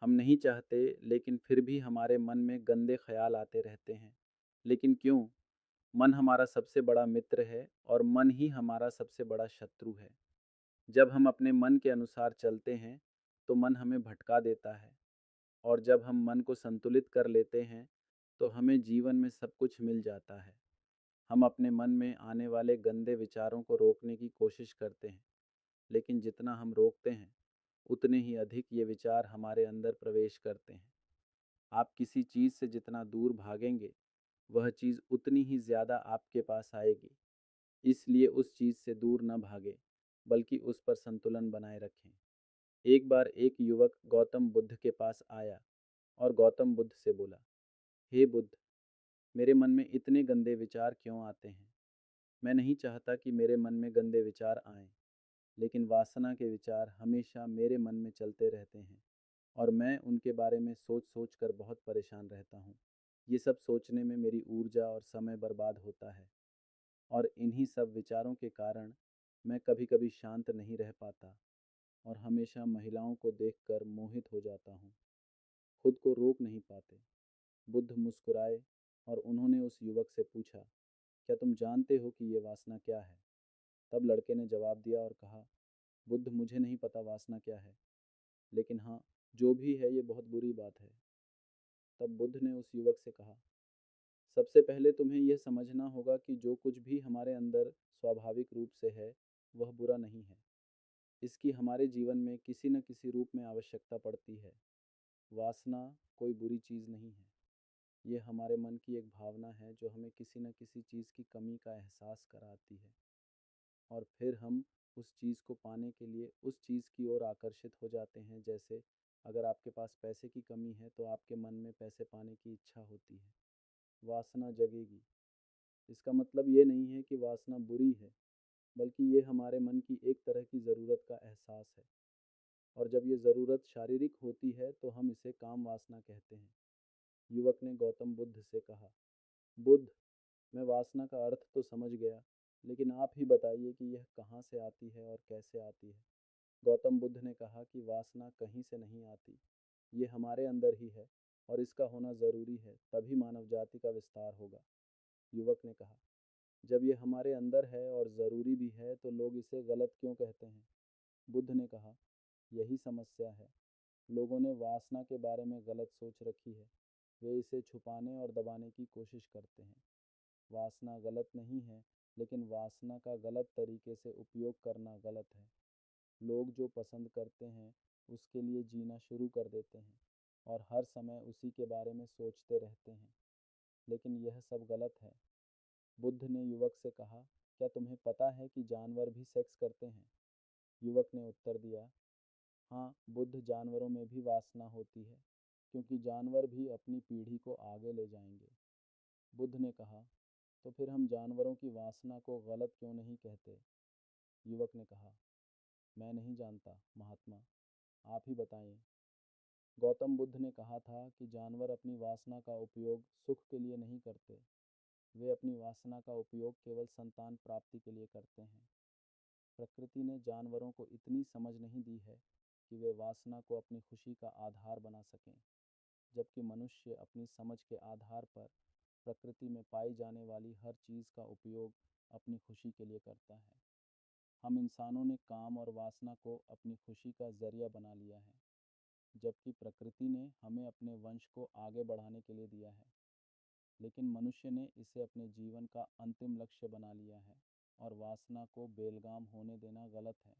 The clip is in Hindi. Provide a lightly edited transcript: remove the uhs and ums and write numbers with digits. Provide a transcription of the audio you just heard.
हम नहीं चाहते, लेकिन फिर भी हमारे मन में गंदे ख्याल आते रहते हैं। लेकिन क्यों? मन हमारा सबसे बड़ा मित्र है और मन ही हमारा सबसे बड़ा शत्रु है। जब हम अपने मन के अनुसार चलते हैं, तो मन हमें भटका देता है, और जब हम मन को संतुलित कर लेते हैं, तो हमें जीवन में सब कुछ मिल जाता है। हम अपने मन में आने वाले गंदे विचारों को रोकने की कोशिश करते हैं, लेकिन जितना हम रोकते हैं, उतने ही अधिक ये विचार हमारे अंदर प्रवेश करते हैं। आप किसी चीज़ से जितना दूर भागेंगे, वह चीज़ उतनी ही ज़्यादा आपके पास आएगी। इसलिए उस चीज़ से दूर न भागें, बल्कि उस पर संतुलन बनाए रखें। एक बार एक युवक गौतम बुद्ध के पास आया और गौतम बुद्ध से बोला, हे बुद्ध, मेरे मन में इतने गंदे विचार क्यों आते हैं? मैं नहीं चाहता कि मेरे मन में गंदे विचार आएं, लेकिन वासना के विचार हमेशा मेरे मन में चलते रहते हैं, और मैं उनके बारे में सोच सोच कर बहुत परेशान रहता हूँ। ये सब सोचने में मेरी ऊर्जा और समय बर्बाद होता है, और इन्हीं सब विचारों के कारण मैं कभी कभी शांत नहीं रह पाता और हमेशा महिलाओं को देखकर मोहित हो जाता हूँ। खुद को रोक नहीं पाते। बुद्ध मुस्कुराए और उन्होंने उस युवक से पूछा, क्या तुम जानते हो कि ये वासना क्या है? तब लड़के ने जवाब दिया और कहा, बुद्ध, मुझे नहीं पता वासना क्या है, लेकिन हाँ, जो भी है ये बहुत बुरी बात है। तब बुद्ध ने उस युवक से कहा, सबसे पहले तुम्हें यह समझना होगा कि जो कुछ भी हमारे अंदर स्वाभाविक रूप से है, वह बुरा नहीं है। इसकी हमारे जीवन में किसी न किसी रूप में आवश्यकता पड़ती है। वासना कोई बुरी चीज़ नहीं है। ये हमारे मन की एक भावना है जो हमें किसी न किसी चीज़ की कमी का एहसास कराती है, और फिर हम उस चीज़ को पाने के लिए उस चीज़ की ओर आकर्षित हो जाते हैं। जैसे अगर आपके पास पैसे की कमी है, तो आपके मन में पैसे पाने की इच्छा होती है, वासना जगेगी। इसका मतलब ये नहीं है कि वासना बुरी है, बल्कि ये हमारे मन की एक तरह की ज़रूरत का एहसास है। और जब ये ज़रूरत शारीरिक होती है, तो हम इसे काम वासना कहते हैं। युवक ने गौतम बुद्ध से कहा, बुद्ध, मैं वासना का अर्थ तो समझ गया, लेकिन आप ही बताइए कि यह कहाँ से आती है और कैसे आती है। गौतम बुद्ध ने कहा कि वासना कहीं से नहीं आती, ये हमारे अंदर ही है, और इसका होना ज़रूरी है, तभी मानव जाति का विस्तार होगा। युवक ने कहा, जब ये हमारे अंदर है और ज़रूरी भी है, तो लोग इसे गलत क्यों कहते हैं? बुद्ध ने कहा, यही समस्या है। लोगों ने वासना के बारे में गलत सोच रखी है। वे इसे छुपाने और दबाने की कोशिश करते हैं। वासना गलत नहीं है, लेकिन वासना का गलत तरीके से उपयोग करना गलत है। लोग जो पसंद करते हैं, उसके लिए जीना शुरू कर देते हैं, और हर समय उसी के बारे में सोचते रहते हैं, लेकिन यह सब गलत है। बुद्ध ने युवक से कहा, क्या तुम्हें पता है कि जानवर भी सेक्स करते हैं? युवक ने उत्तर दिया, हाँ बुद्ध, जानवरों में भी वासना होती है, क्योंकि जानवर भी अपनी पीढ़ी को आगे ले जाएंगे। बुद्ध ने कहा, तो फिर हम जानवरों की वासना को गलत क्यों नहीं कहते? युवक ने कहा, मैं नहीं जानता महात्मा, आप ही बताइए। गौतम बुद्ध ने कहा था कि जानवर अपनी वासना का उपयोग सुख के लिए नहीं करते। वे अपनी वासना का उपयोग केवल संतान प्राप्ति के लिए करते हैं। प्रकृति ने जानवरों को इतनी समझ नहीं दी है कि वे वासना को अपनी खुशी का आधार बना सकें, जबकि मनुष्य अपनी समझ के आधार पर प्रकृति में पाई जाने वाली हर चीज़ का उपयोग अपनी खुशी के लिए करता है। हम इंसानों ने काम और वासना को अपनी खुशी का जरिया बना लिया है, जबकि प्रकृति ने हमें अपने वंश को आगे बढ़ाने के लिए दिया है। लेकिन मनुष्य ने इसे अपने जीवन का अंतिम लक्ष्य बना लिया है, और वासना को बेलगाम होने देना गलत है।